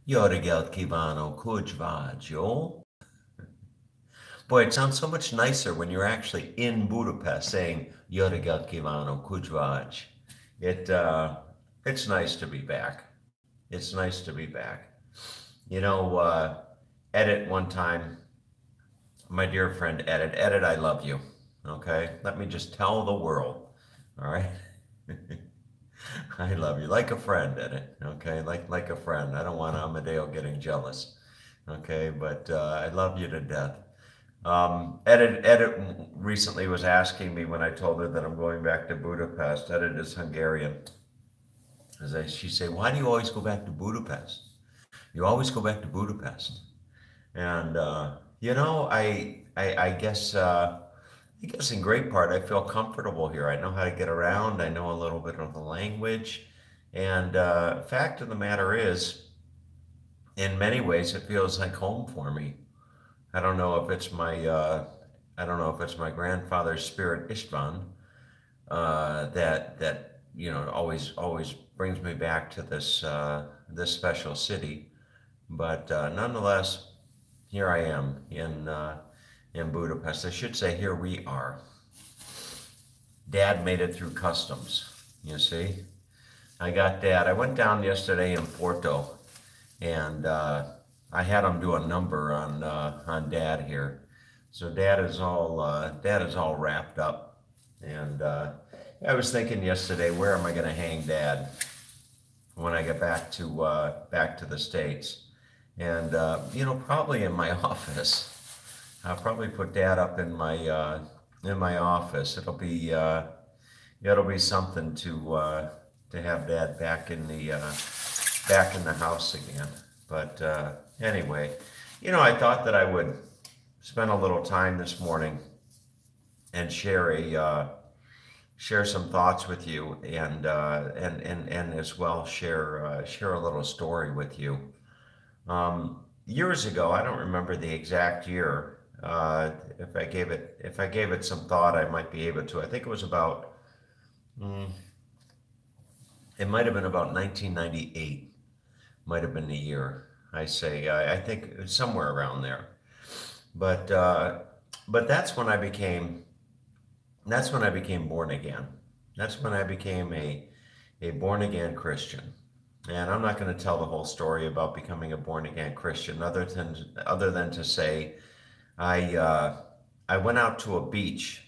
Jorgelt Kivano Kujvajo. Boy, it sounds so much nicer when you're actually in Budapest saying Jorgelt Kivano Kujvaj. It, it's nice to be back. It's nice to be back. You know, Edit one time, my dear friend Edit, I love you. Okay? Let me just tell the world. All right? I love you like a friend, Edit. Okay, like a friend. I don't want Amadeo getting jealous. Okay, but I love you to death. Edit recently was asking me when I told her that I'm going back to Budapest. Edit is Hungarian. She say, why do you always go back to Budapest? You always go back to Budapest. And you know, I guess in great part I feel comfortable here. I know how to get around. I know a little bit of the language. And fact of the matter is, in many ways, it feels like home for me. I don't know if it's I don't know if it's my grandfather's spirit Istvan that always brings me back to this special city. But nonetheless, here I am in Budapest. I should say here we are. Dad made it through customs. You see, I got Dad. I went down yesterday in Porto, and I had him do a number on Dad here. So Dad is all wrapped up, and I was thinking yesterday, where am I going to hang Dad when I get back to the States? And probably in my office. I'll probably put Dad up in my office. It'll be something to have Dad back in the house again. But anyway, I thought that I would spend a little time this morning and share some thoughts with you, and as well share a little story with you. Years ago, I don't remember the exact year. If I gave it some thought, I might be able to. I think it was about. It might have been about 1998. Might have been the year. I think it was somewhere around there. But that's when I became. That's when I became born again. That's when I became a born again Christian. And I'm not going to tell the whole story about becoming a born again Christian, other than to say, I went out to a beach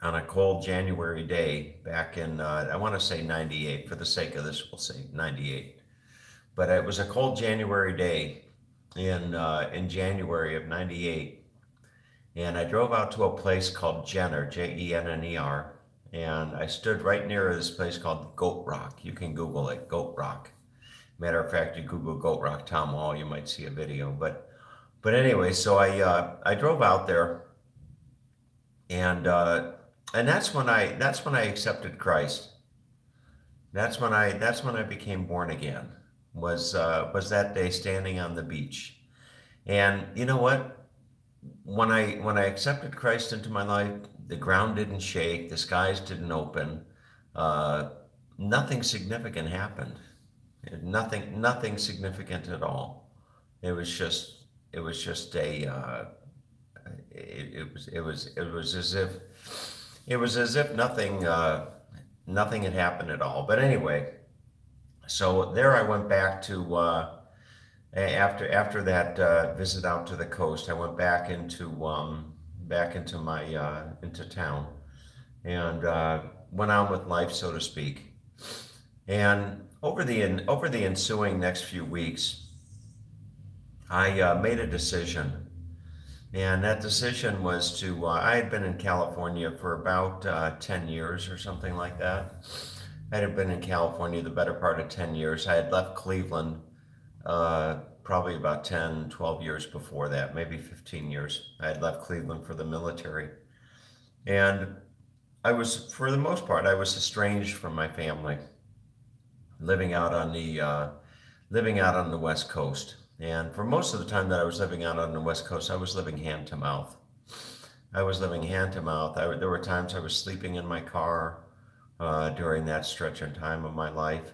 on a cold January day back in I want to say '98. For the sake of this, we'll say '98. But it was a cold January day in January of '98, and I drove out to a place called Jenner, Jenner, and I stood right near this place called Goat Rock. You can Google it, Goat Rock. Matter of fact, you Google Goat Rock Tom Hall, you might see a video. But anyway, so I drove out there, and that's when I accepted Christ. That's when I became born again. Was that day standing on the beach, and you know what? When I accepted Christ into my life, the ground didn't shake, the skies didn't open, nothing significant happened. Nothing significant at all. It was just it was as if nothing had happened at all. But anyway, so there I went back to after that visit out to the coast. I went back into my into town, and went on with life, so to speak. And over the ensuing next few weeks, I made a decision, and that decision was to. I had been in California for about 10 years or something like that. I had been in California the better part of 10 years. I had left Cleveland probably about 10, 12 years before that, maybe 15 years. I had left Cleveland for the military. And for the most part, I was estranged from my family, living out on the West Coast. And for most of the time that I was living out on the West Coast, I was living hand to mouth. I was living hand to mouth. There were times I was sleeping in my car during that stretch in time of my life.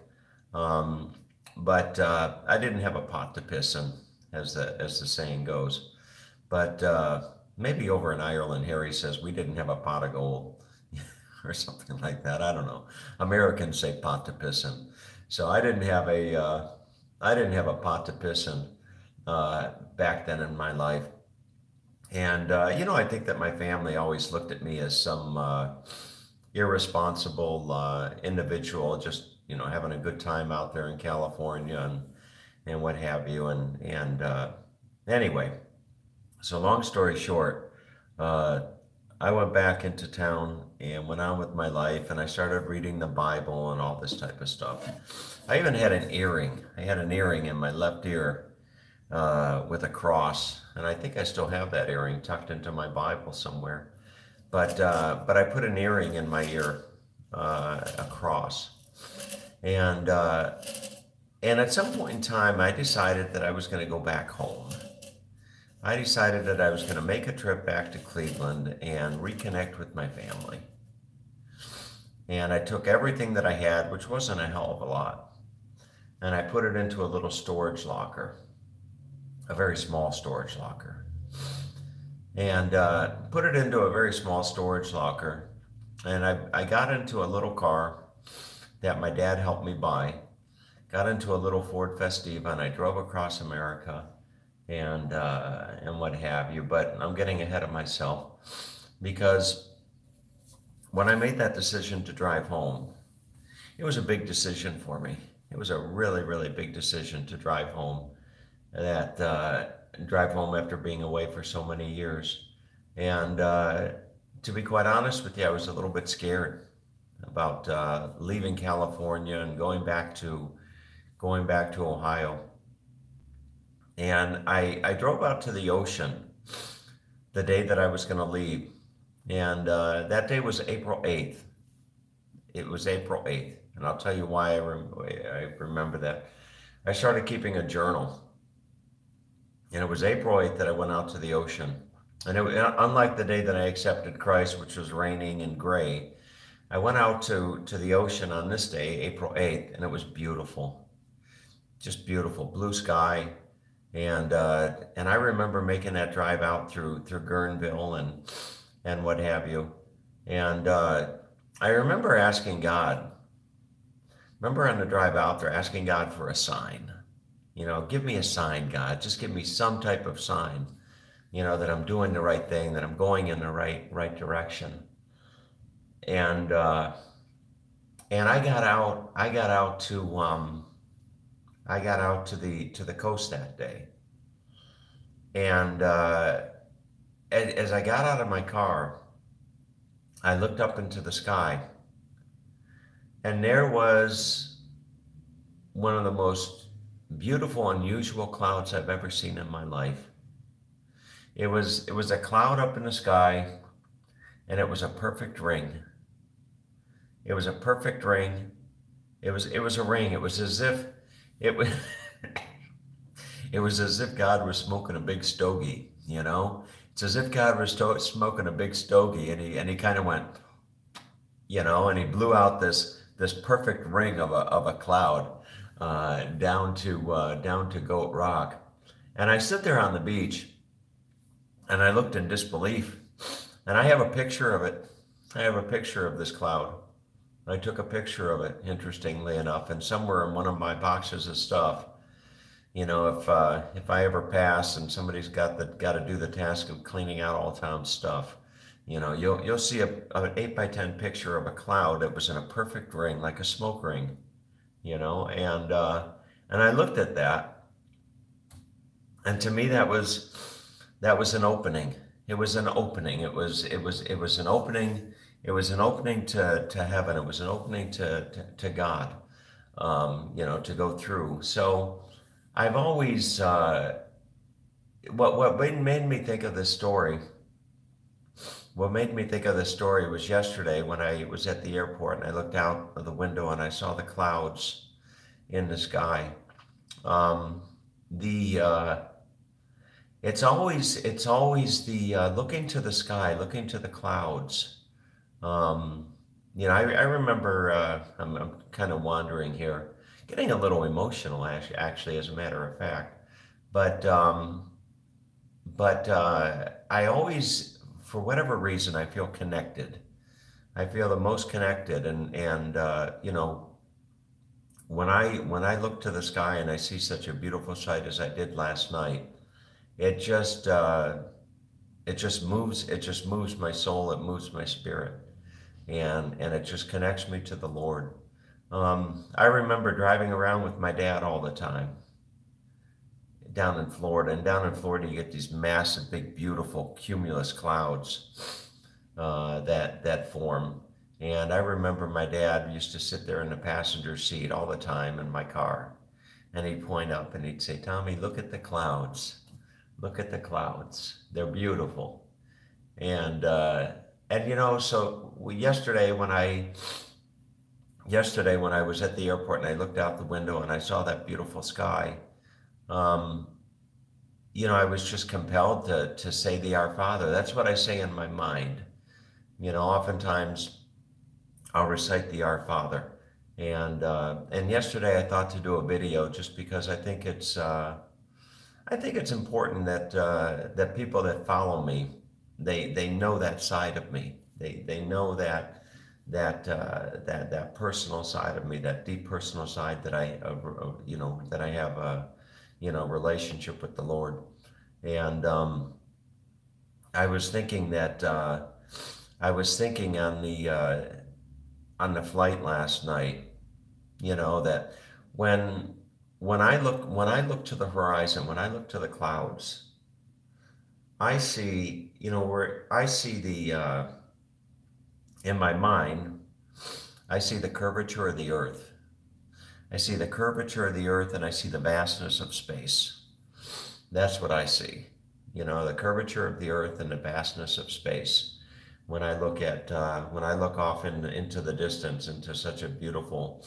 but I didn't have a pot to piss in, as the saying goes. But maybe over in Ireland, Harry says we didn't have a pot of gold or something like that. I don't know. Americans say pot to piss in. So I didn't have a pot to piss in back then in my life. And I think that my family always looked at me as some irresponsible individual, just having a good time out there in California and what have you. And anyway, so long story short, uh, I went back into town and went on with my life, and I started reading the Bible and all this type of stuff. I even had an earring. I had an earring in my left ear with a cross, and I think I still have that earring tucked into my Bible somewhere. But I put an earring in my ear, a cross, and and at some point in time, I decided that I was going to go back home. I decided that I was going to make a trip back to Cleveland and reconnect with my family. And I took everything that I had, which wasn't a hell of a lot, and I put it into a little storage locker, a very small storage locker. And put it into a very small storage locker. And I got into a little car that my dad helped me buy, got into a little Ford Festiva, and I drove across America and what have you. But I'm getting ahead of myself, because when I made that decision to drive home, it was a big decision for me. It was a really, really big decision to drive home. That drive home after being away for so many years. And to be quite honest with you, I was a little bit scared about leaving California and going back to Ohio. And I drove out to the ocean the day that I was going to leave. And that day was April 8th. It was April 8th. And I'll tell you why I remember that. I started keeping a journal. And it was April 8th that I went out to the ocean. And unlike the day that I accepted Christ, which was raining and gray, I went out to the ocean on this day, April 8th, and it was beautiful. Just beautiful, blue sky. And I remember making that drive out through Guerneville and what have you. And I remember asking God, remember on the drive out there, asking God for a sign. Give me a sign, God. Just give me some type of sign, that I'm doing the right thing, that I'm going in the right direction. And I got out. I got out to the coast that day. And as I got out of my car, I looked up into the sky, and there was one of the most beautiful, unusual clouds I've ever seen in my life. It was a cloud up in the sky, and it was a perfect ring. It was a perfect ring. It was a ring. It was as if it was it was as if God was smoking a big stogie. It's as if God was smoking a big stogie, and he kind of went, and he blew out this perfect ring of a cloud down to Goat Rock. And I sit there on the beach, and I looked in disbelief. And I have a picture of it. I have a picture of this cloud. I took a picture of it, interestingly enough, and somewhere in one of my boxes of stuff, if I ever pass and somebody's got to do the task of cleaning out all town stuff, you'll see an 8x10 picture of a cloud that was in a perfect ring, like a smoke ring, and I looked at that, and to me that was an opening. It was an opening. It was an opening. It was an opening to heaven. It was an opening to God, to go through. So I've always what made me think of this story. What made me think of this story was yesterday when I was at the airport and I looked out of the window and I saw the clouds in the sky. It's always the looking to the sky, looking to the clouds. I remember, I'm kind of wandering here. getting a little emotional, actually, as a matter of fact. But I always, for whatever reason, I feel connected. I feel the most connected, and you know, when I look to the sky and I see such a beautiful sight as I did last night, it just it just moves my soul, it moves my spirit, and it just connects me to the Lord. I remember driving around with my dad all the time down in Florida, and down in Florida you get these massive, big, beautiful cumulus clouds that form. And I remember my dad used to sit there in the passenger seat all the time in my car, and he'd point up and he'd say, "Tommy, look at the clouds. Look at the clouds. They're beautiful." And you know, so yesterday when I was at the airport and I looked out the window and I saw that beautiful sky, um, you know, I was just compelled to say the Our Father. That's what I say in my mind. You know, oftentimes I'll recite the Our Father. And yesterday I thought to do a video just because I think it's important that people that follow me, they know that side of me. They know that personal side of me, that deep personal side that you know, that I have a, you know, relationship with the Lord. And I was thinking that I was thinking on the flight last night, you know, that when when I look to the horizon, when I look to the clouds, I see, you know, where I see in my mind, I see the curvature of the earth. I see the curvature of the earth and I see the vastness of space. That's what I see. You know, the curvature of the earth and the vastness of space. When I look off into the distance into such a beautiful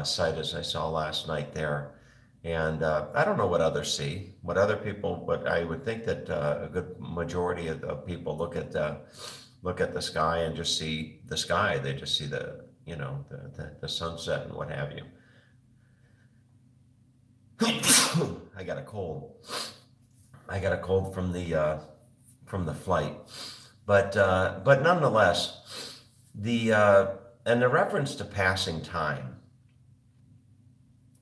sight as I saw last night there. And I don't know what others see, what other people, but I would think that a good majority of people look at the sky and just see the sky. They just see the, you know, the sunset and what have you. I got a cold. I got a cold from the flight, but nonetheless, and the reference to passing time.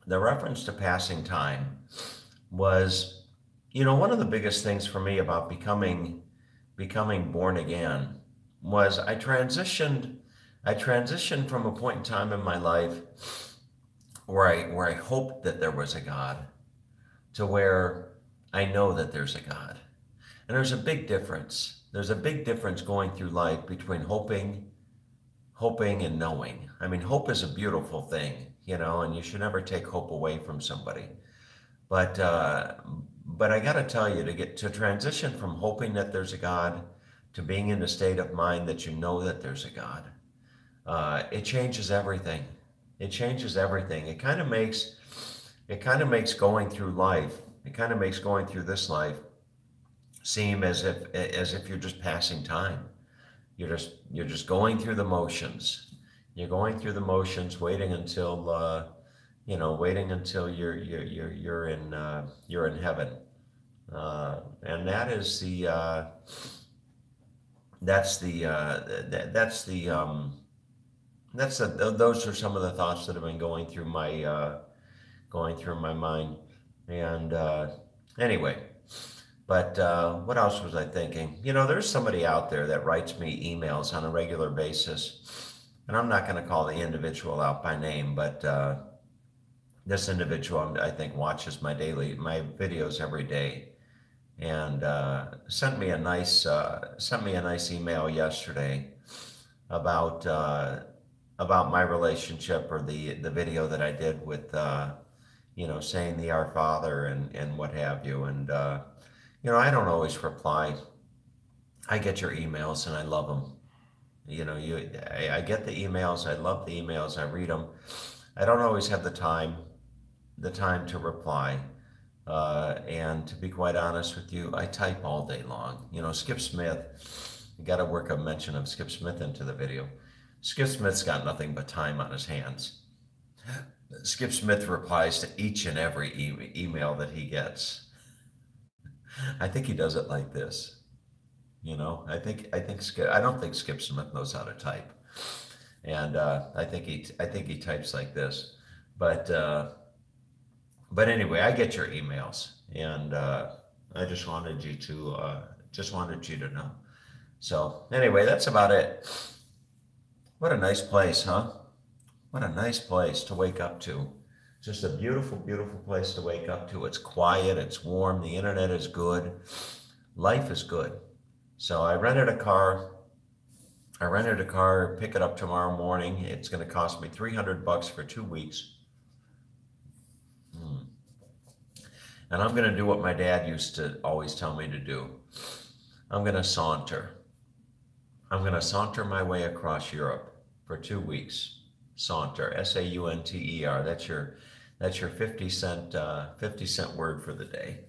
The reference to passing time was, you know, one of the biggest things for me about becoming born again was I transitioned from a point in time in my life where I hoped that there was a God to where I know that there's a God. And there's a big difference. There's a big difference going through life between hoping and knowing. I mean, hope is a beautiful thing, you know, and you should never take hope away from somebody. But I got to tell you, to transition from hoping that there's a God to being in a state of mind that you know that there's a God, it changes everything. It changes everything. It kind of makes going through life. It kind of makes going through this life seem as if you're just passing time. You're just going through the motions. You're going through the motions, waiting until you know, waiting until you're in heaven, and that is those are some of the thoughts that have been going through my mind, and anyway. But what else was I thinking? You know, there's somebody out there that writes me emails on a regular basis, and I'm not going to call the individual out by name, but this individual, I think, watches my videos every day, and sent me a nice email yesterday about my relationship, or the video that I did with you know, saying the Our Father and what have you, and you know, I don't always reply. I get your emails and I love them. You know, I get the emails. I love the emails. I read them. I don't always have the time to reply. And to be quite honest with you, I type all day long. You know, Skip Smith, you got to work a mention of Skip Smith into the video. Skip Smith's got nothing but time on his hands. Skip Smith replies to each and every email that he gets. I think he does it like this. I think Skip. I don't think Skip Smith knows how to type, and I think he types like this. But but anyway, I get your emails, and I just wanted you to know. So anyway, that's about it. What a nice place, huh? What a nice place to wake up to. Just a beautiful, beautiful place to wake up to. It's quiet, it's warm, the internet is good, life is good. So I rented a car, pick it up tomorrow morning. It's going to cost me $300 for 2 weeks. Hmm. And I'm going to do what my dad used to always tell me to do. I'm going to saunter. I'm going to saunter my way across Europe for 2 weeks. Saunter, Saunter. That's your 50 cent word for the day.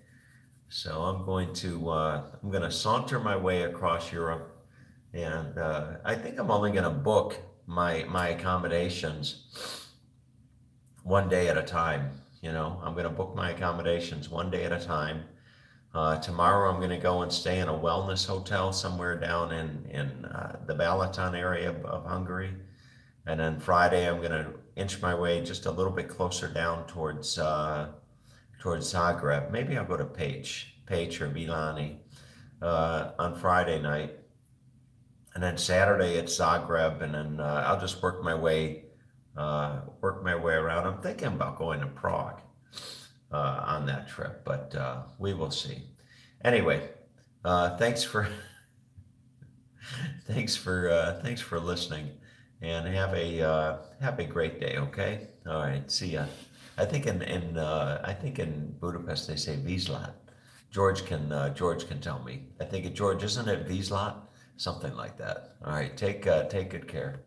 So I'm going to saunter my way across Europe, and I think I'm only going to book my accommodations one day at a time. I'm going to book my accommodations one day at a time. Tomorrow I'm going to go and stay in a wellness hotel somewhere down in the Balaton area of Hungary. And then Friday I'm going to inch my way just a little bit closer down towards Zagreb. Maybe I'll go to Peć or Vilani on Friday night. And then Saturday it's Zagreb, and then I'll just work my way around. I'm thinking about going to Prague on that trip, but we will see. Anyway, thanks for thanks for listening, and have a great day. Okay, all right, see ya. I think in Budapest they say Vizslat. George can tell me. I think George, isn't it Vizslat? Something like that. All right, take good care.